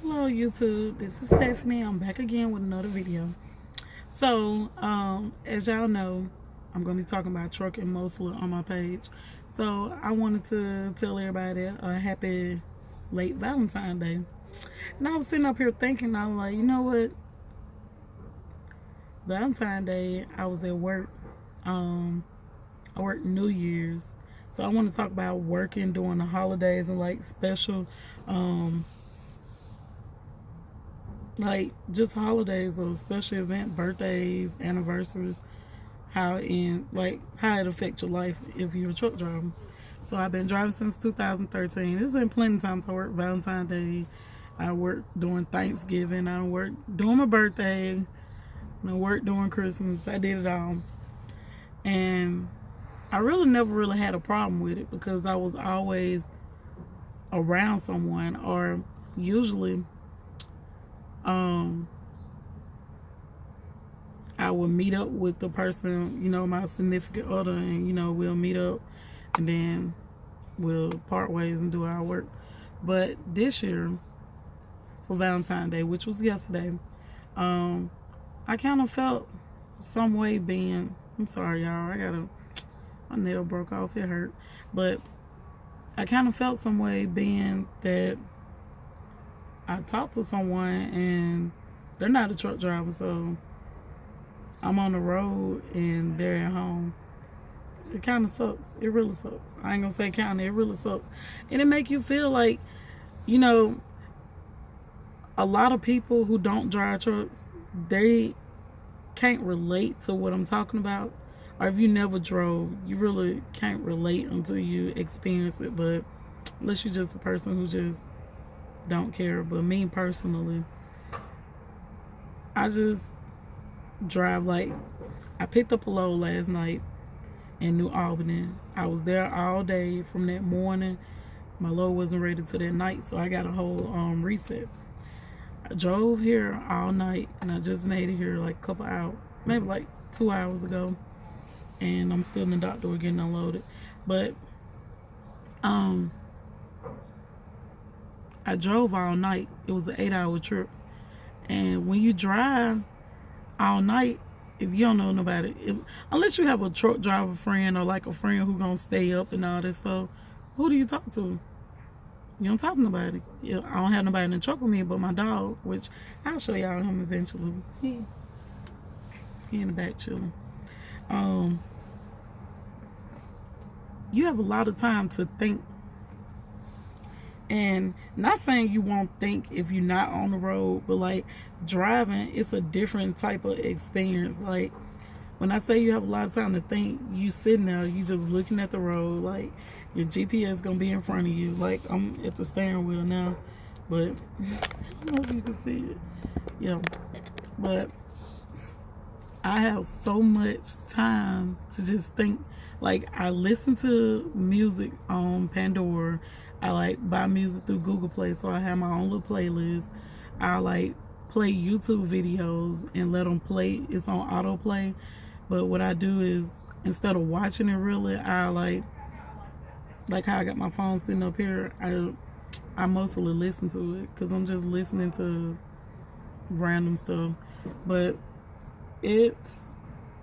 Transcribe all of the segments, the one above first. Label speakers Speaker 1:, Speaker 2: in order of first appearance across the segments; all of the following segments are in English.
Speaker 1: Hello YouTube, this is Stephanie. I'm back again with another video. So, as y'all know, I'm going to be talking about trucking mostly on my page. So, I wanted to tell everybody a happy late Valentine's Day. And I was sitting up here thinking, I was like, you know what? Valentine's Day, I was at work. I worked New Year's. So, I want to talk about working during the holidays and like special like just holidays or special event, birthdays, anniversaries, how it affects your life if you're a truck driver. So I've been driving since 2013. There's been plenty of times I worked Valentine's Day, I worked during Thanksgiving, I worked during my birthday, I worked during Christmas. I did it all, and I really never really had a problem with it because I was always around someone, or usually I would meet up with the person, my significant other, and we'll meet up and then we'll part ways and do our work. But this year for Valentine's Day, which was yesterday, I kind of felt some way being, I'm sorry y'all, my nail broke off, it hurt, but I kind of felt some way being that I talked to someone and they're not a truck driver, so I'm on the road and they're at home. It kind of sucks. It really sucks. I ain't gonna say kind of, it really sucks. And it make you feel like, a lot of people who don't drive trucks, they can't relate to what I'm talking about. Or if you never drove, you really can't relate until you experience it. But unless you're just a person who just don't care. But me personally, I just drive. Like, I picked up a load last night in New Albany. I was there all day from that morning. My load wasn't ready till that night, so I got a whole reset. I drove here all night and I just made it here like a couple hours, maybe like 2 hours ago, and I'm still in the dock door getting unloaded. But I drove all night. It was an 8-hour trip. And when you drive all night, if you don't know nobody, unless you have a truck driver friend or like a friend who gonna stay up and all this stuff, who do you talk to? You don't talk to nobody. I don't have nobody in the truck with me but my dog, which I'll show y'all him eventually. He in the back chilling. You have a lot of time to think. And not saying you won't think if you're not on the road, but like driving, it's a different type of experience. Like when I say you have a lot of time to think, you sitting there, you just looking at the road, like your GPS gonna be in front of you. Like I'm at the steering wheel now, but I don't know if you can see it. Yeah, but I have so much time to just think. Like I listen to music on Pandora. I like buy music through Google Play, so I have my own little playlist. I like play YouTube videos and let them play. It's on autoplay. But what I do is, instead of watching it really, I like how I got my phone sitting up here, I mostly listen to it because I'm just listening to random stuff. But it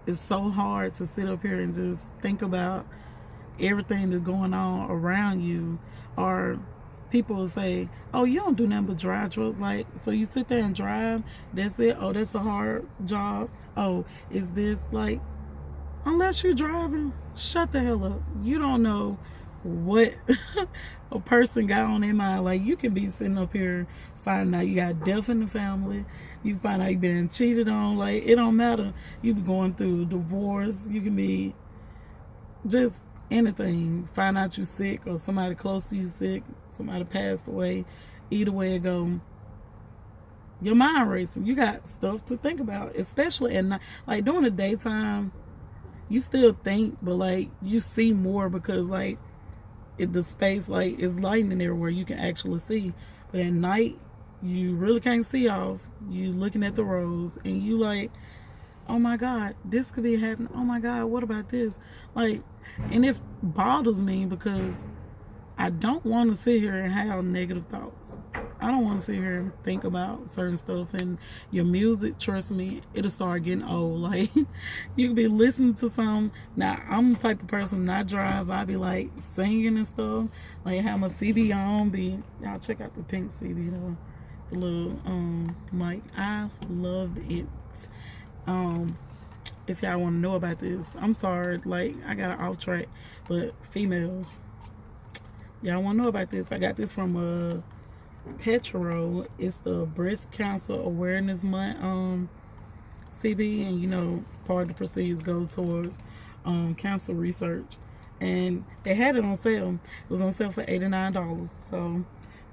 Speaker 1: is so hard to sit up here and just think about everything that's going on around you. Or people will say, oh, you don't do nothing but drive trucks. Like, so you sit there and drive, that's it? Oh, that's a hard job? Oh, is this like, unless you're driving, shut the hell up. You don't know what a person got on their mind. Like, you can be sitting up here finding out you got death in the family, you find out you've been cheated on. Like, it don't matter. You be going through divorce, you can be just anything. Find out you sick or somebody close to you sick, somebody passed away. Either way it go, your mind racing. You got stuff to think about, especially at night. Like during the daytime, you still think, but like you see more because like the space like is lighting everywhere. You can actually see. But at night, you really can't see off. You looking at the roads and you like, oh my God, this could be happening. Oh my God, what about this? Like, and it bothers me because I don't want to sit here and have negative thoughts. I don't want to sit here and think about certain stuff. And your music, trust me, it'll start getting old. Like, you can be listening to some. Now, I'm the type of person, when I drive, I be like singing and stuff. Like, have my CB on, y'all check out the pink CB though. The little mic. I love it. If y'all want to know about this, I'm sorry, like, I got off track, but females, y'all want to know about this? I got this from Petro. It's the Breast Cancer Awareness Month CB, and you know, part of the proceeds go towards cancer research. And they had it on sale. It was on sale for $89. So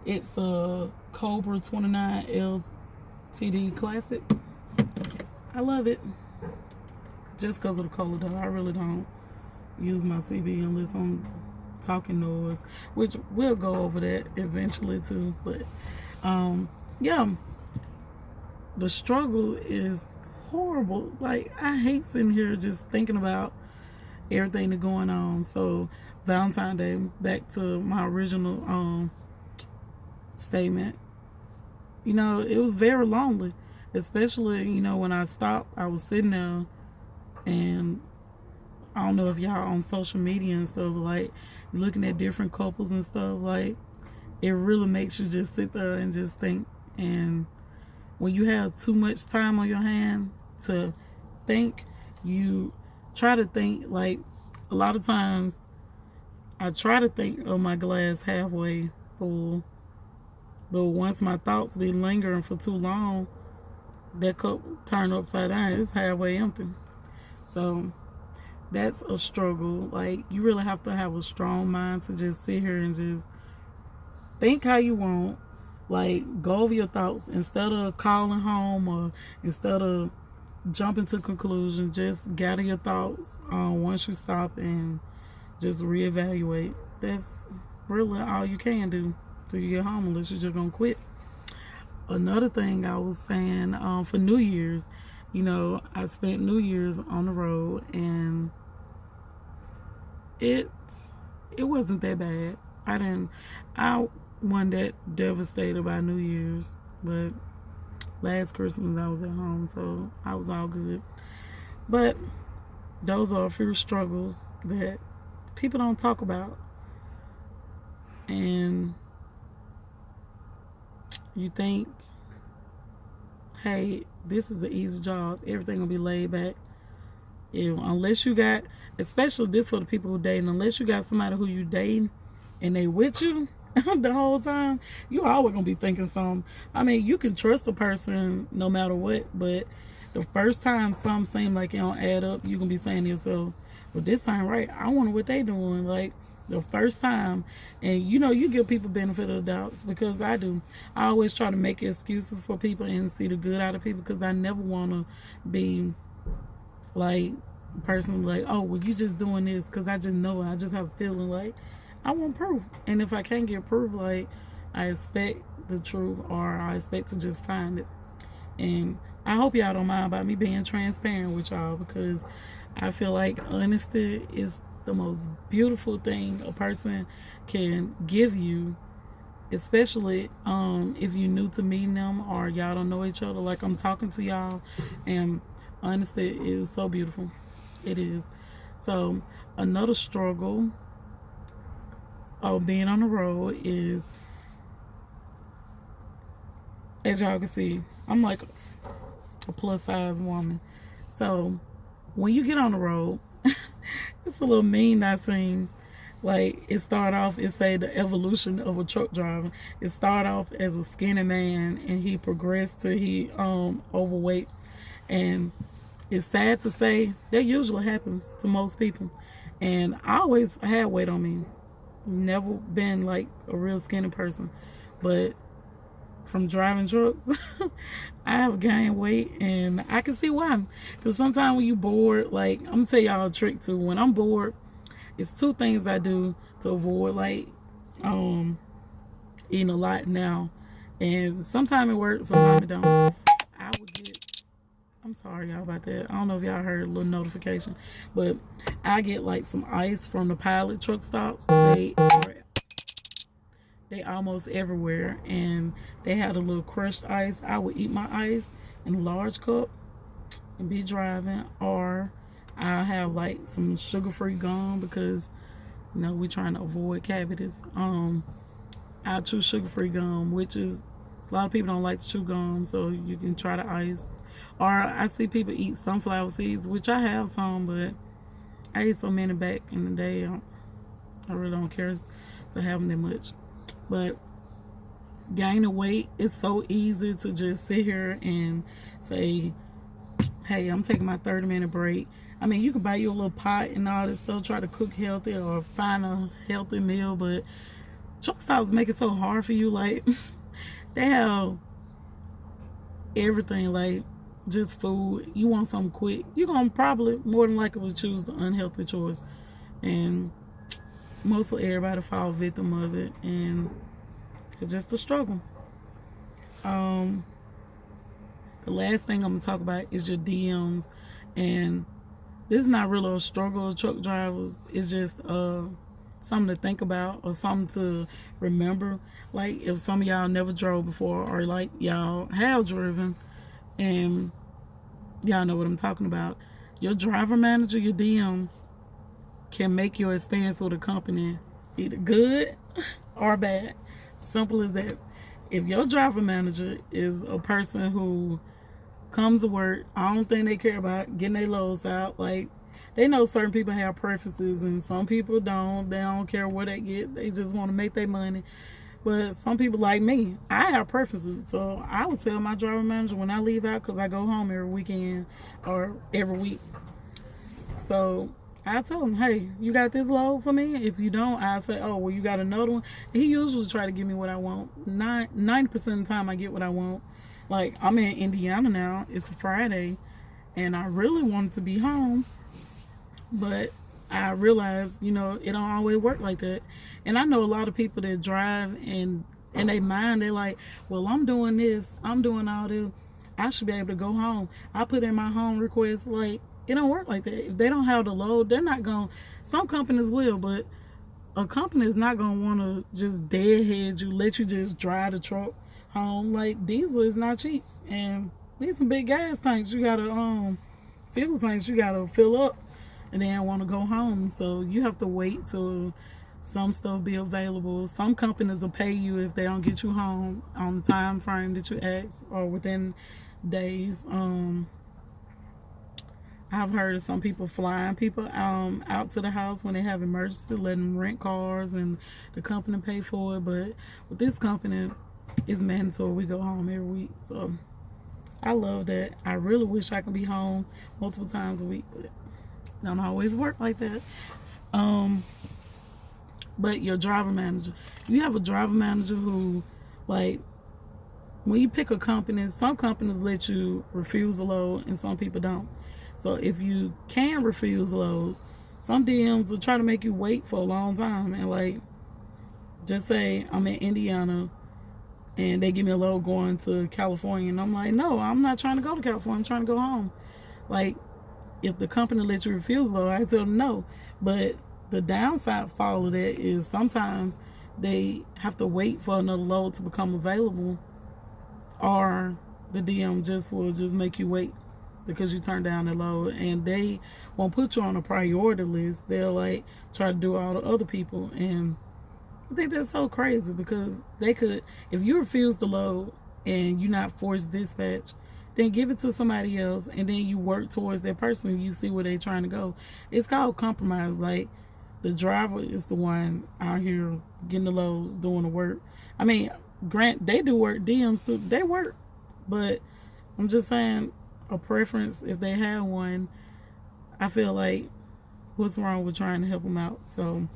Speaker 1: it's a Cobra 29 LTD Classic. I love it. Just because of the color though. I really don't use my CB unless I'm talking noise, which we'll go over that eventually too. But yeah, the struggle is horrible. Like, I hate sitting here just thinking about everything that's going on. So Valentine's Day, back to my original statement, you know, it was very lonely, especially, you know, when I stopped. I was sitting there, and I don't know if y'all on social media and stuff, like, looking at different couples and stuff, like, it really makes you just sit there and just think. And when you have too much time on your hand to think, you try to think, like, a lot of times I try to think of my glass halfway full, but once my thoughts be lingering for too long, that cup turn upside down, it's halfway empty. So that's a struggle. Like, you really have to have a strong mind to just sit here and just think how you want. Like, go over your thoughts instead of calling home, or instead of jumping to conclusions. Just gather your thoughts once you stop and just reevaluate. That's really all you can do till you get home, unless you're just gonna quit. Another thing I was saying, for New Year's, you know, I spent New Year's on the road, and it wasn't that bad. I wasn't that devastated by New Year's, but last Christmas I was at home, so I was all good. But those are a few struggles that people don't talk about, and you think, hey, this is an easy job, everything will be laid back. Unless you got, especially this for the people who dating, unless you got somebody who you dating and they with you the whole time, you always gonna be thinking something. I mean, you can trust a person no matter what, but the first time something seems like it don't add up, you gonna be saying to yourself, well, this ain't right. I wonder what they doing. Like, the first time. And you know, you give people benefit of the doubts, because I do. I always try to make excuses for people and see the good out of people, because I never want to be like a person like, oh, well, you just doing this because I just know it. I just have a feeling. Like, I want proof. And if I can't get proof, like, I expect the truth, or I expect to just find it. And I hope y'all don't mind about me being transparent with y'all, because I feel like honesty is the most beautiful thing a person can give you, especially if you're new to meeting them, or y'all don't know each other. Like, I'm talking to y'all, and honesty is so beautiful. It is. So another struggle of being on the road is, as y'all can see, I'm like a plus size woman. So when you get on the road, it's a little mean I seen. Like, it start off, it say the evolution of a truck driver. It start off as a skinny man, and he progressed to he overweight. And it's sad to say that usually happens to most people. And I always had weight on me. Never been like a real skinny person. But from driving trucks, I have gained weight, and I can see why. Because sometimes when you bored, like, I'm gonna tell y'all a trick too. When I'm bored, it's two things I do to avoid, like, eating a lot now. And sometimes it works, sometimes it don't. I would get, I'm sorry y'all about that. I don't know if y'all heard a little notification, but I get like some ice from the Pilot truck stops. they almost everywhere, and they had a little crushed ice. I would eat my ice in a large cup and be driving, or I have like some sugar-free gum because we trying to avoid cavities. I chew sugar-free gum, which is a lot of people don't like to chew gum, so you can try the ice. Or I see people eat sunflower seeds, which I have some, but I ate so many back in the day. I really don't care to have them that much. But gaining weight, it's so easy to just sit here and say, hey, I'm taking my 30-minute break. I mean, you can buy you a little pot and all this stuff, try to cook healthy or find a healthy meal, but truck stops make it so hard for you. Like, they have everything, like just food. You want something quick, you're gonna probably more than likely choose the unhealthy choice, and mostly everybody fall victim of it, and it's just a struggle. The last thing I'm gonna talk about is your DMs, and this is not really a struggle of truck drivers. It's just something to think about or something to remember. Like, if some of y'all never drove before, or like y'all have driven and y'all know what I'm talking about, your driver manager, your DM, can make your experience with a company either good or bad. Simple as that. If your driver manager is a person who comes to work, I don't think they care about getting their loads out. Like, they know certain people have preferences and some people don't. They don't care what they get. They just want to make their money. But some people like me, I have preferences. So I would tell my driver manager when I leave out, because I go home every weekend or every week. So I tell him, hey, you got this load for me? If you don't, I say, oh, well, you got another one? He usually try to give me what I want. 90% of the time I get what I want. Like, I'm in Indiana now. It's a Friday, and I really wanted to be home. But I realized, it don't always work like that. And I know a lot of people that drive and they mind, they're like, well, I'm doing this, I'm doing all this, I should be able to go home. I put in my home request. Like, it don't work like that. If they don't have the load, they're not going to. Some companies will, but a company is not going to want to just deadhead you, let you just drive the truck home. Like, diesel is not cheap. And these some big gas tanks. You got to, fuel tanks, you got to fill up. And then want to go home, so you have to wait till some stuff be available. Some companies will pay you if they don't get you home on the time frame that you ask or within days. I've heard of some people flying people out to the house when they have emergency, letting them rent cars and the company pay for it. But with this company, it's mandatory we go home every week. So I love that. I really wish I could be home multiple times a week, but don't always work like that. But your driver manager, you have a driver manager who, like, when you pick a company, some companies let you refuse a load and some people don't. So if you can refuse loads, some DMs will try to make you wait for a long time. And like, just say I'm in Indiana and they give me a load going to California, and I'm like, no, I'm not trying to go to California, I'm trying to go home. Like, if the company lets you refuse load, I tell them no. But the downside fall of that is sometimes they have to wait for another load to become available, or the DM will just make you wait because you turned down the load, and they won't put you on a priority list. They'll like try to do all the other people, and I think that's so crazy because they could, if you refuse the load and you're not forced dispatch, then give it to somebody else, and then you work towards that person and you see where they're trying to go. It's called compromise. Like, the driver is the one out here getting the loads, doing the work. I mean, grant they do work, DMs too, they work, but I'm just saying, a preference, if they have one, I feel like, what's wrong with trying to help them out? So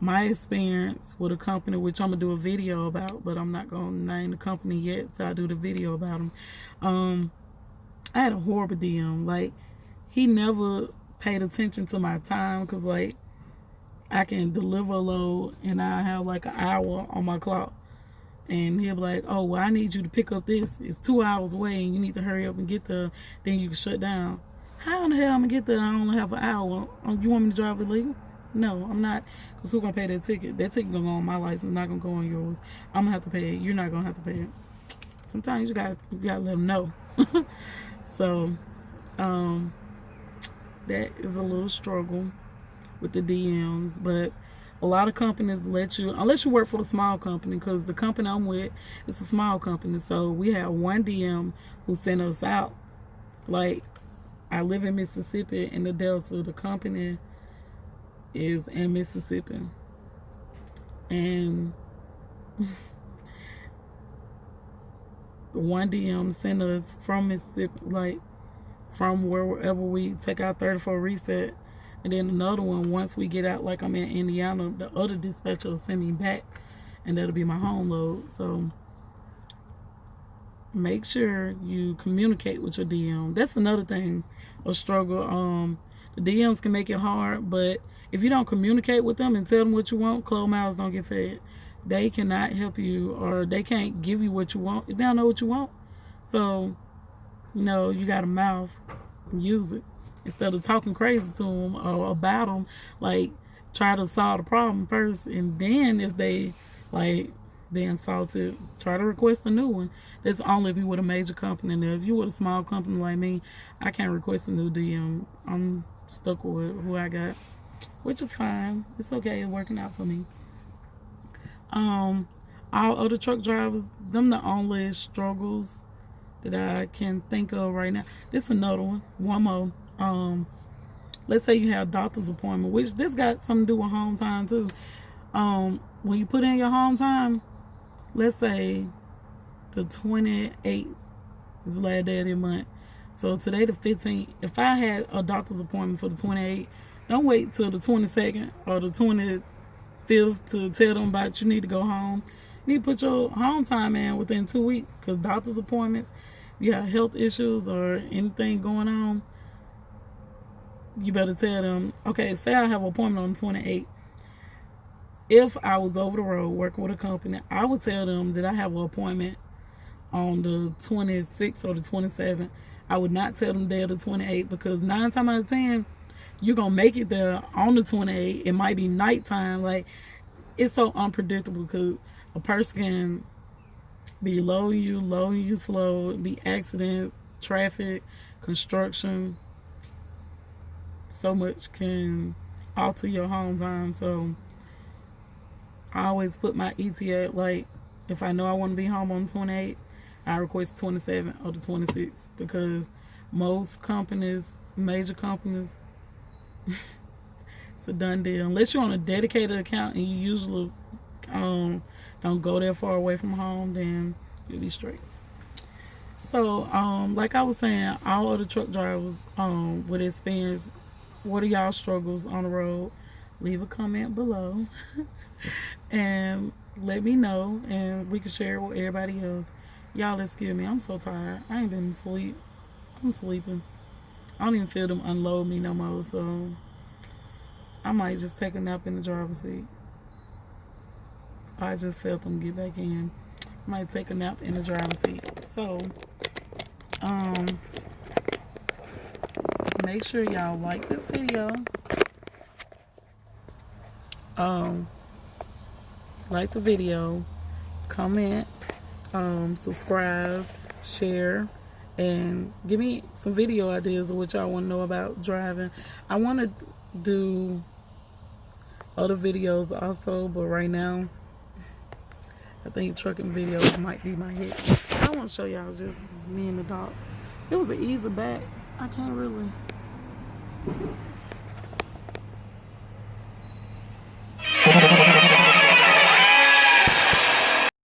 Speaker 1: my experience with a company, which I'm gonna do a video about, but I'm not gonna name the company yet till I do the video about them. I had a horrible DM. Like, he never paid attention to my time, because like, I can deliver a load and I have like an hour on my clock, and he'll be like, oh, well, I need you to pick up this, it's 2 hours away and you need to hurry up and get there, then you can shut down. How in the hell I'm gonna get there? I only have an hour. You want me to drive illegal? No, I'm not. Because who's going to pay that ticket? That ticket going to go on my license, not going to go on yours. I'm going to have to pay it. You're not going to have to pay it. Sometimes you got to let them know. So, that is a little struggle with the DMs. But a lot of companies let you, unless you work for a small company, because the company I'm with is a small company. So, we have one DM who sent us out. Like, I live in Mississippi in the Delta. The company is in Mississippi. And one DM sent us from Mississippi, like from wherever we take our 34 reset. And then another one, once we get out, like I'm in Indiana, the other dispatcher will send me back, and that'll be my home load. So make sure you communicate with your DM. That's another thing, a struggle. The DMs can make it hard, but if you don't communicate with them and tell them what you want, closed mouths don't get fed. They cannot help you, or they can't give you what you want if they don't know what you want. So, you got a mouth, use it. Instead of talking crazy to them or about them, like, try to solve the problem first, and then if they, like, they insulted, try to request a new one. That's only if you with a major company. Now, if you with a small company like me, I can't request a new DM. I'm stuck with who I got, which is fine. It's okay. It's working out for me. All other truck drivers, them the only struggles that I can think of right now. This is another one more. Let's say you have a doctor's appointment, which this got something to do with home time too. When you put in your home time, let's say the 28th is the last day of the month. So today the 15th. If I had a doctor's appointment for the 28th, don't wait till the 22nd or the 25th to tell them about you need to go home. You need to put your home time in within 2 weeks, because doctor's appointments, you have health issues or anything going on, you better tell them, okay, say I have an appointment on the 28th. If I was over the road working with a company, I would tell them that I have an appointment on the 26th or the 27th. I would not tell them day of the 28th, because 9 times out of 10, you're going to make it there on the 28th. It might be nighttime. Like, it's so unpredictable, because a person can be loading you slow, be accidents, traffic, construction. So much can alter your home time. So I always put my ETA, like, if I know I want to be home on the 28th, I request 27 or the 26th, because most companies, major companies, it's a done deal. Unless you're on a dedicated account and you usually don't go that far away from home, then you'll be straight. So, like I was saying, all other truck drivers with experience, what are y'all struggles on the road? Leave a comment below and let me know, and we can share it with everybody else. Y'all, excuse me, I'm so tired. I ain't been asleep. I'm sleeping. I don't even feel them unload me no more, so I might just take a nap in the driver's seat. I just felt them get back in. I might take a nap in the driver's seat. So, make sure y'all like this video. Like the video, comment, subscribe, share, and give me some video ideas of what y'all want to know about driving. I want to do other videos also, but right now I think trucking videos might be my hit. I want to show y'all just me and the dog. It was an easy back. I can't really